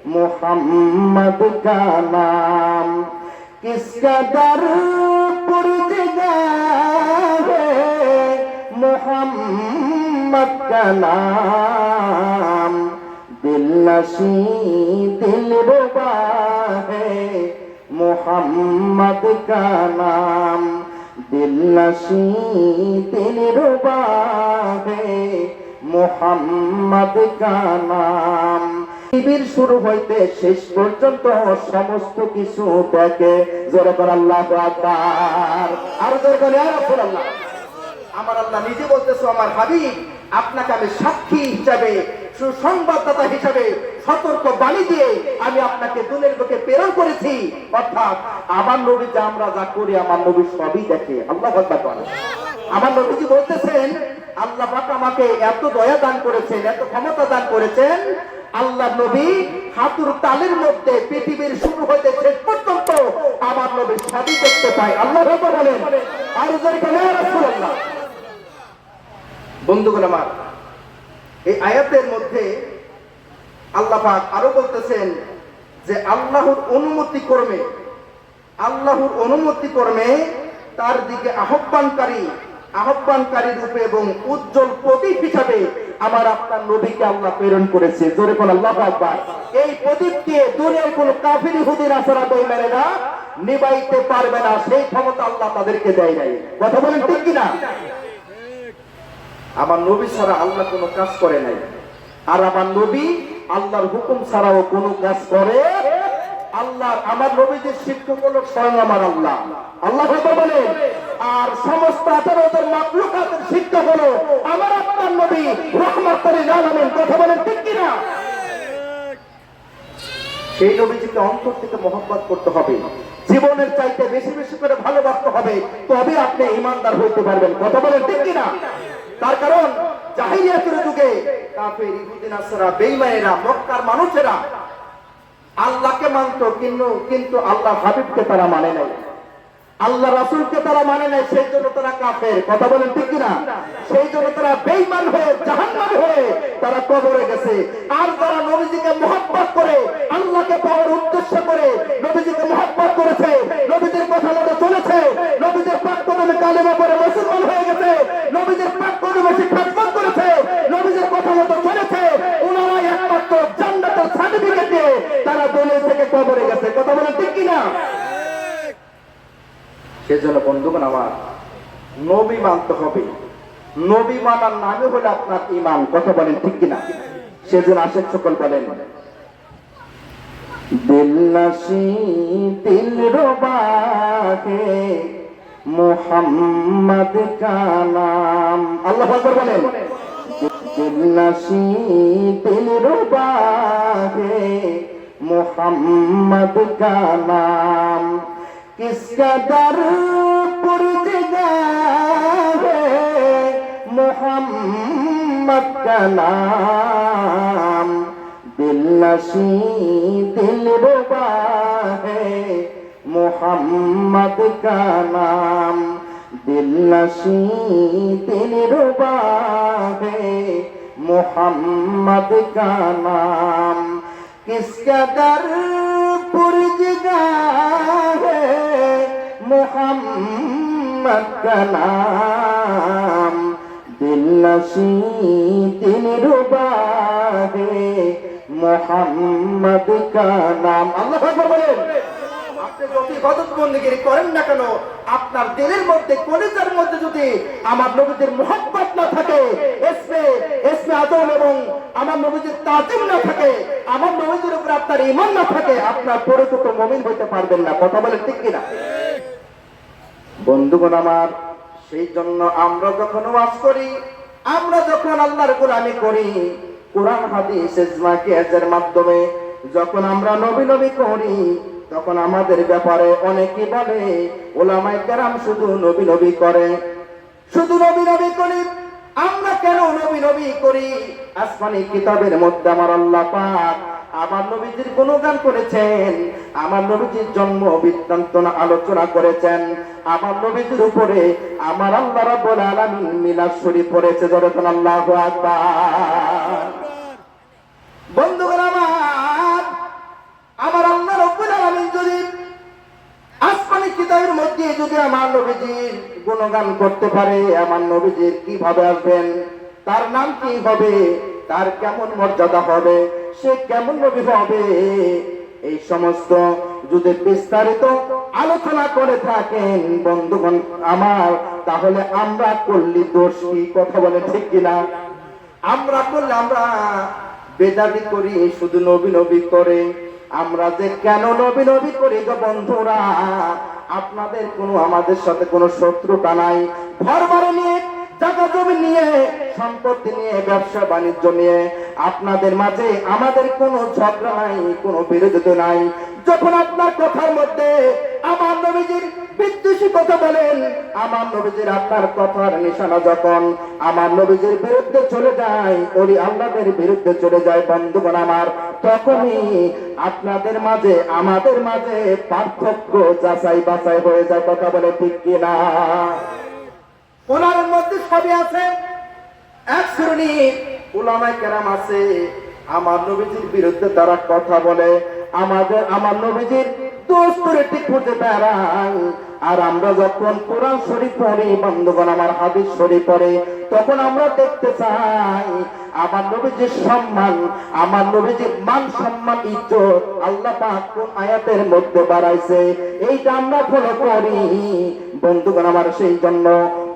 मोहम्मद का नाम किसका दर पुरदिगा है मोहम्मद का नाम दिलनशी दिलरुबा है मोहम्मद का नाम दिलनशी दिलरुबा है मोहम्मद का नाम পৃথিবীর শুরু হইতে শেষ পর্যন্ত সমস্ত কিছু দেখে জোরে করে আল্লাহু আকবার আর জোরে করে ইয়া রাসূলুল্লাহ আমার আল্লাহ নিজে বলতেছে আমার হাবিব আপনাকে আমি সাক্ষী হিসেবে সুসংবাদদাতা হিসেবে সতর্ক বাণী দিয়ে আমি আপনাকে দুনিয়ার বুকে প্রেরণ করেছি অর্থাৎ আমার নবী যা আমরা যা করি আমার নবী সবই দেখে আল্লাহু আকবার বলেন আমার নবীজি বলতেছেন আল্লাহ পাক আমাকে এত দয়া দান করেছেন এত ক্ষমতা দান করেছেন আল্লাহ নবী হাতুর তালের মধ্যে পৃথিবীর শুরু হইতে শেষ পর্যন্ত আমার নবী সবই দেখতে পায় আল্লাহু আকবার বলেন আর জোরে করে ইয়া রাসূলুল্লাহ বন্ধুগণ আমার এই আয়াতের মধ্যে আল্লাহ পাক আরো বলতেছেন যে আল্লাহর অনুমতি কর্মে তার দিকে আহ্বানকারী রূপে এবং উজ্জ্বল প্রদীপ হিসাবে আমার আপনার নবীকে আল্লাহ প্রেরণ করেছে জোরে কোন আল্লাহু আকবার এই প্রদীপকে দুনিয়ার কোন কাফির ইহুদি নাসারা বেঈমানেরা নিভাইতে পারবে না সেই ক্ষমতা আল্লাহ তাদেরকে দেয় নাই কথা বলেন ঠিক কি না আমার নবী ছাড়া আল্লাহ কোনো কাজ করে নাই আর আমার নবী আল্লাহর হুকুম ছাড়াও কোনো কাজ করে আল্লাহ আমার নবীদের শিক্ষক হলো স্বয়ং আমার আল্লাহ আল্লাহু আকবার বলেন আর সমস্ত 18 মাখলুকাতের শিক্ষক হলো আমার আপনার নবী রাহমাতুল লিল আলামিন কথা বলেন ঠিক কি না সেই নবীজিকে অন্তর থেকে মহব্বত করতে হবে জীবনের চাইতে বেশি বেশি করে ভালোবাসতে হবে তবে আপনি ঈমানদার হইতে পারবেন কথা বলেন ঠিক কি না তার কারণ জাহিলিয়াতের যুগে কাফের ইহুদি নাসারা বেঈমানেরা মক্কার মানুষেরা আল্লাহকে মানত কিন্তু আল্লাহ হাবিবকে তারা মানে নাই আল্লাহ রাসূলকে তারা মানে নাই সেই জন্য তারা কাফের কথা বলেন ঠিক কি না সেই জন্য তারা বেঈমান হয়ে জাহান্নামী হয়ে তারা কবরে গেছে আর যারা নবীজিকে মহব্বত করে আল্লাহকে পাওয়ার উদ্দেশ্য করে নবীজিকে মহব্বত করেছে নবীজির কথা মতো চলেছে নবীজির পাক কদমে কালেমা পড়ে মুসলমান হয়ে গেছে নবীজির পাক কদমে খিদমত করেছে নবীজির কথা মতো চলেছে ওনারাই একমাত্র জান্নাতের সার্টিফিকেট দিয়ে তারা দুনিয়া থেকে কবরে গেছে কথা বলেন ঠিক কি না সেজন্য বন্ধুগণ আমার নবী মানতে হবে নবী মানার নামে হলো আপনার ঈমান কথা বলেন ঠিক কি না সেজন্য আসেন সকল বলেন দিলনশী দিলরুবা হে মোহাম্মদ কা নাম আল্লাহু আকবার বলেন দিলনশী দিলরুবা হে মোহাম্মদ কা নাম किसका दर पुरदिगा है मोहम्मद का नाम दिलनशी दिलरुबा है मोहम्मद का नाम दिलनशी दिलरुबा है मोहम्मद का नाम किसका दर पुरदिगा है मोहम्मद का नाम दिलनशी दिलरुबा है मोहम्मद का नाम আল্লাহু আকবার বলেন আপনি যত ইবাদত বندگی করেন না কেন আপনার দিলের মধ্যে কলিজার মধ্যে যদি আমার নবীর মুহাব্বত না থাকে ইসমে আযম এবং আমার নবীর তাজিম না থাকে আমার নবীর উপর আপনার ঈমান না থাকে আপনার পরিচিত মুমিন হইতে পারবেন না কথা বলেন ঠিক কি না বন্ধুগণ আমার সেই জন্য আমরা যখন ওয়াজ করি আমরা যখন আল্লাহর গোলামি করি কোরআন হাদিস ইজমা কিয়াসের মাধ্যমে যখন আমরা নবী করি তখন আমাদের ব্যাপারে অনেকে বলে উলামায়ে কেরাম শুধু নবী করে শুধু নবী করি আমরা কেন নবী করি আসমানি কিতাবের মধ্যে আমার আল্লাহ পাক আমার নবীজির গুণগান করেছেন আমার নবীজির জন্ম বৃত্তান্ত আলোচনা করেছেন আমার নবীজির উপরে আমার আল্লাহ রাব্বুল আলামিন মিলাদ শরীফ পড়েছে যখন আল্লাহু আকবার বন্ধুগণ আমার যদি আমার নবীজির গুণগান করতে পারে, আমার নবীজির কিভাবে আসবেন, তার নাম কি হবে, তার কেমন মর্যাদা হবে, সে কেমন নবী হবে, এই সমস্ত যদি বিস্তারিত আলোচনা করে থাকেন বন্ধুগণ আমার, তাহলে আমরা করলি দোষ কি? কথা বলে ঠিক কিনা? আমরা করলে আমরা বেদাবি করি, শুধু নবী নবী করে। আমরা যে কেন নবী নবী করি গো বন্ধুরা, আপনাদের কোনো আমাদের সাথে কোনো শত্রুতা নাই। ঘর বাড়ি নিয়ে, জায়গা জমি নিয়ে, সম্পত্তি নিয়ে, ব্যবসা বাণিজ্য নিয়ে আপনাদের মাঝে আমাদের কোনো ঝগড়া নাই, কোনো বিরোধিতা নাই। যখন আপনার কথার মধ্যে আমার নবীজির বিদ্বেষী কথা বলেন, আমার নবীজির আপনার কথার নিশানা যখন আমার নবীজির বিরুদ্ধে চলে যায়, ওলি আল্লাহদের বিরুদ্ধে চলে যায় বন্ধুগণ আমার, তখনই আপনাদের মাঝে আমাদের মাঝে পার্থক্য যাচাই বাছাই হয়ে যায়। কথা বলে ঠিক কিনা? ওনার মধ্যে সবই আছে। এক শ্রেণী উলামায়ে কেরাম আছে, আমার নবীজির বিরুদ্ধে তারা কথা বলে, আমার নবীজির দোষ ত্রুটি খুঁজে বেড়ায়। আর আমরা যখন কোরআন শরীফ পড়ি বন্ধুগণ আমার, হাদিস শরীফ পড়ে, তখন আমরা দেখতে চাই আমার নবীজির সম্মান, আমার নবীজির মান সম্মান ইজ্জত আল্লাহ পাক কোন আয়াতের মধ্যে বাড়াইছে, এইটা আমরা ফলো করি বন্ধুগণ আমার। সেই জন্য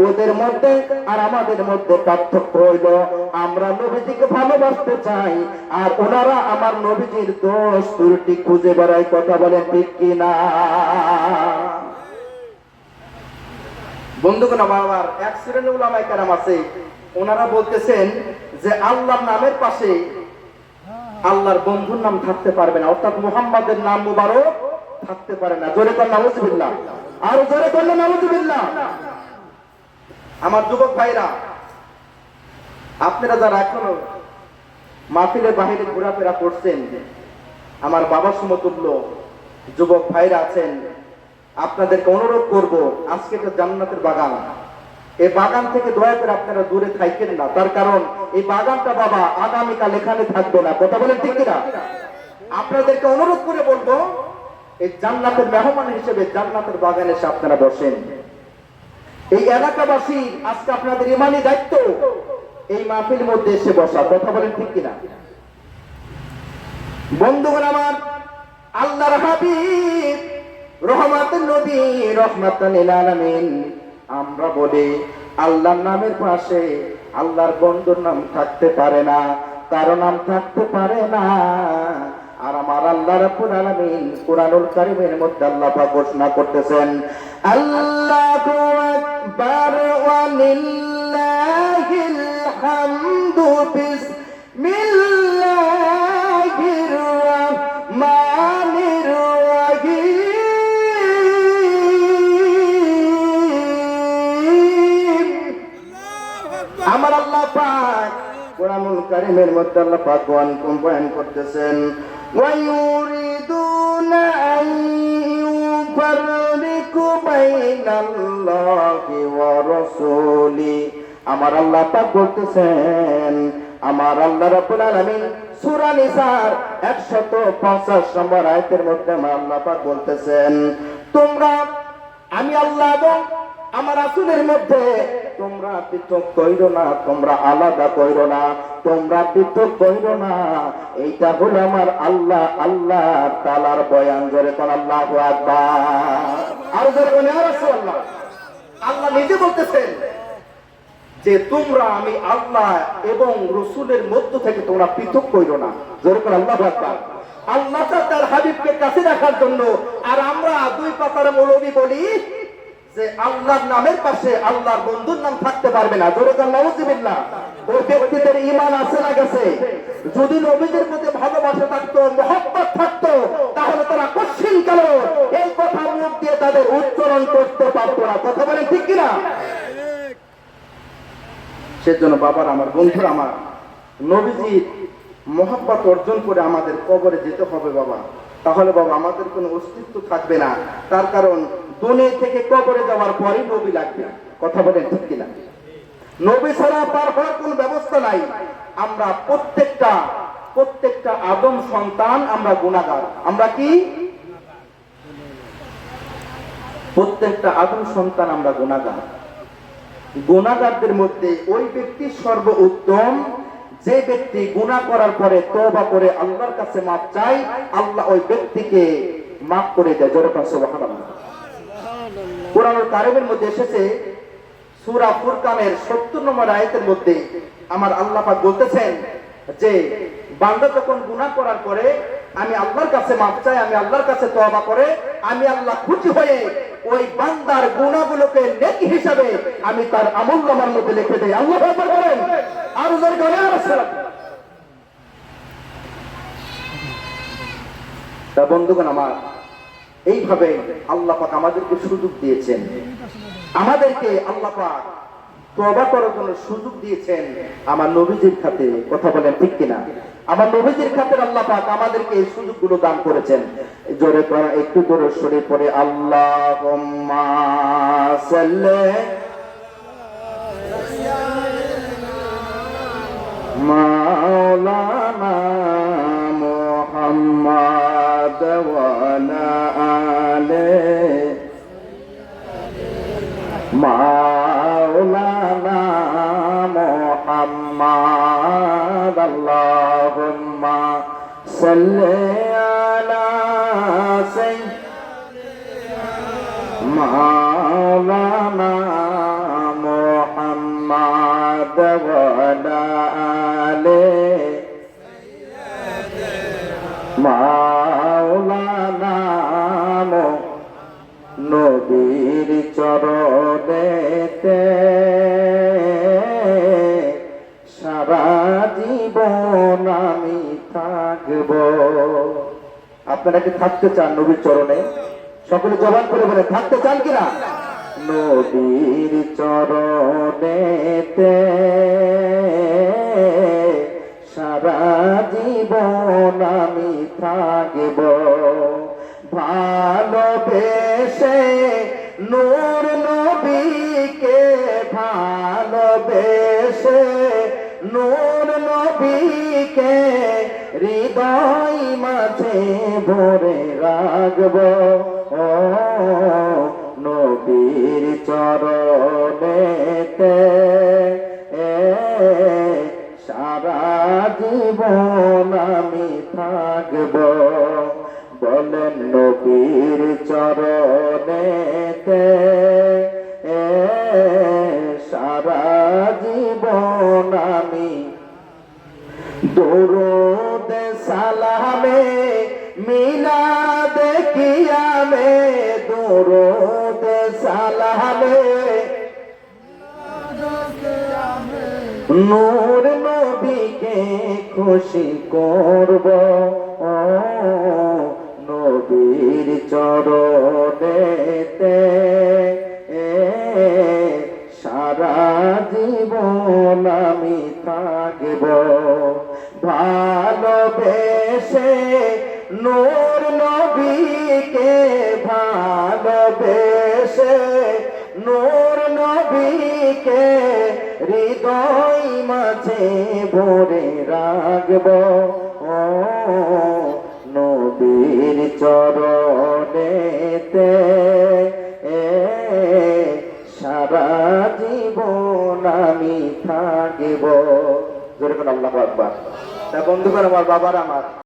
ওদের মধ্যে আর আমাদের মধ্যে পার্থক্য হইল, আমরা নবীজিকে ভালোবাসতে চাই আর ওনারা আমার নবীজির দোষ ত্রুটি খুঁজে বেড়ায়। কথা বলেন ঠিক কিনা? বন্ধুগণ আমার, এক শ্রেণী উলামায়ে কেরাম আছে, ওনারা বলতেছেন যে আল্লাহর নামের পাশে আল্লাহর বন্ধুর নাম থাকতে পারবে না, অর্থাৎ মুহাম্মাদের নাম মুবারক থাকতে পারে না। জোরে কর নাউজুবিল্লাহ, আর জোরে করলে নাউজুবিল্লাহ। আমার যুবক ভাইরা, আপনারা যারা এখনো মাহফিলের বাহিরে ঘোরাফেরা করছেন, আমার বাবার সমতুল্য যুবক ভাইরা আছেন, আপনাদেরকে অনুরোধ করব, আজকে একটা জান্নাতের বাগান, এই বাগান থেকে দয়া করে আপনারা দূরে থাকেন না। তার কারণ এই বাগানটা বাবা আগামীকাল এখানে থাকবে না। কথা বলেন ঠিক কিনা? আপনাদেরকে অনুরোধ করে বলবো, এই জান্নাতের মেহমান হিসেবে জান্নাতের বাগানে এসে আপনারা বসেন। এই এলাকাবাসী আজকে আপনাদের ইমানি দায়িত্ব এই মাহফিলের মধ্যে এসে বসা। কথা বলেন ঠিক কিনা? বন্ধুগণ আমার, আল্লাহর হাবিব রহমাতুন নবী রাহমাতাল লিল আলামিন, আমরা বলি আল্লাহর নামের পাশে আল্লাহর বন্ধুর নাম থাকতে পারে না, কারো নাম থাকতে পারে না। আর আমার আল্লাহ রাব্বুল আলামিন কুরআনুল কারীমের মধ্যে আল্লাহ পাক ঘোষণা করতেছেন, আল্লাহু আকবার ওয়া লিল্লাহিল হামদু বিসমিল্লাহির রাহমানির রাহিম। আমার আল্লাহ পাক কুরআনুল কারীমের মধ্যে আল্লাহ পাক বয়ান করতেছেন, ওয়া ইউরিদুনা আন ইউফাররিকু বাইনাল্লাহি ওয়া রাসূলি। আমার আল্লাহ পাক বলতেছেন, আমার আল্লাহ রাব্বুল আলামিন সূরা নিসার 150 নম্বর আয়াতের মধ্যে আমার আল্লাহ পাক বলতেছেন, তোমরা আমি আল্লাহ এবং আমার রাসূলের মধ্যে তোমরা পৃথক কইরো না, তোমরা আলাদা কইরো না, তোমরা পৃথক কইরো না। এইটা হলো আমার আল্লাহ তাআলার বয়ান। জোরে কোন আল্লাহু আকবার, আর জোরে কোন ইয়া রাসূলুল্লাহ। আল্লাহ নিজে বলতেছেন যে তোমরা আমি আল্লাহ এবং রাসূলের মধ্য থেকে তোমরা পৃথক কইরো না। জোরে কোন আল্লাহু আকবার। আল্লাহ তার হাবিবকে কাছে রাখার জন্য, আর আমরা দুই পাতার মৌলবি বলি যে আল্লাহর নামের পাশে আল্লাহর বন্ধুর নাম থাকতে পারবে না। জোরে কোন নাউজুবিল্লাহ। ওই ব্যক্তিদের ঈমান আছে না গেছে? যদি নবীদের প্রতি ভালোবাসা থাকতো, মহব্বত থাকতো, তাহলে তারা কঠিন কালো এই কথা মুখ দিয়ে তাদের উচ্চারণ করতে পারতো না। কথা বলেন ঠিক কিনা? সেজন্য বাবার আমার, বন্ধুরা আমার, নবীজির মহব্বত অর্জন করে আমাদের কবরে যেতে হবে বাবা। তাহলে বাবা আমাদের কোনো অস্তিত্ব থাকবে না। তার কারণ দুনিয়া থেকে কবরে যাওয়ার পরেই নবী লাগবে। কথা বলেন ঠিক কিনা? নবী ছাড়া পার হওয়ার কোনো ব্যবস্থা নাই। আমরা প্রত্যেকটা আদম সন্তান আমরা গুনাহগার। আমরা কি প্রত্যেকটা আদম সন্তান আমরা গুনাহগার। গুনাহগারদের মধ্যে ওই ব্যক্তি সর্ব উত্তম যে ব্যক্তি গুনাহ করার পরে তওবা করে আল্লাহর কাছে মাপ চায়, আল্লাহ ওই ব্যক্তিকে মাফ করে দেয়। জোরে বলেন সুবহানাল্লাহ। কোরআনুল কারীমের মধ্যে এসেছে সূরা ফুরকানের ৭০ নম্বর আয়াতের মধ্যে আমার আল্লাহ পাক বলতেছেন যে বান্দা যখন গুনাহ করার পরে আমি আল্লাহর কাছে মাফ চাই, আমি আল্লাহর কাছে তওবা করে আমি আল্লাহ খুশি হয়ে ওই বান্দার গুনাহগুলোকে নেকি হিসাবে আমি তার আমলনামার মধ্যে লিখে দেই। আল্লাহু আকবার বলেন। আর জোরে বলেন রাসূলুল্লাহ। তা বন্ধুগণ আমার, এইভাবে আল্লাহ পাক আমাদেরকে সুযোগ দিয়েছেন, আমাদেরকে আল্লাহ পাক তওবা করার জন্য সুযোগ দিয়েছেন আমার নবীজির খাতে। কথা বলেন ঠিক কিনা? আমার নবীজির খাতে আল্লাহ পাক আমাদেরকে এই সুযোগগুলো দান করেছেন। জোরে করা একটু জোরে সরে পড়ে আল্লাহুম্মা সাল্লি মাওলানা মুহাম্মাদ ওয়া আলা আলি মাওলানা মুহাম্মাদ। আল্লাহুম্মা সাল্লি আলা সাইয়্যিদিনা মাওলানা মুহাম্মাদ ওয়া আলা আলি মাওলানা। নবীর চরণেতে সারা জীবন আমি থাকব। আপনারা কি থাকতে চান নবীর চরণে? সকলে জবান করে বলে থাকতে চান কিনা? নবীর চরণেতে সারা জীবন আমি থাকব। ভালোবেসে নূর নবীকে, ভালোবেসে নূর নবীকে হৃদয় মাঝে ভরে রাখব। ও নবীর চরণেতে সারা জীবন আমি থাকব। বলেন নবীর চরণেতে সারা জীবন আমি দরুদ সালামে মিলাদ কিয়ামে, দরুদ সালামে নূর নবীকে খুশি করব। নবীর চরণেতে সারা জীবন আমি থাকব। ভালোবেসে নূর নবীকে, ভালোবেসে নূর নবীকে হৃদয় মাঝে ভরে রাখব। ও নবীর চরণেতে সারা জীবন আমি থাকব। জোরে করে আল্লাহু আকবার। তা বন্ধুগণ আমার, বাবার আমার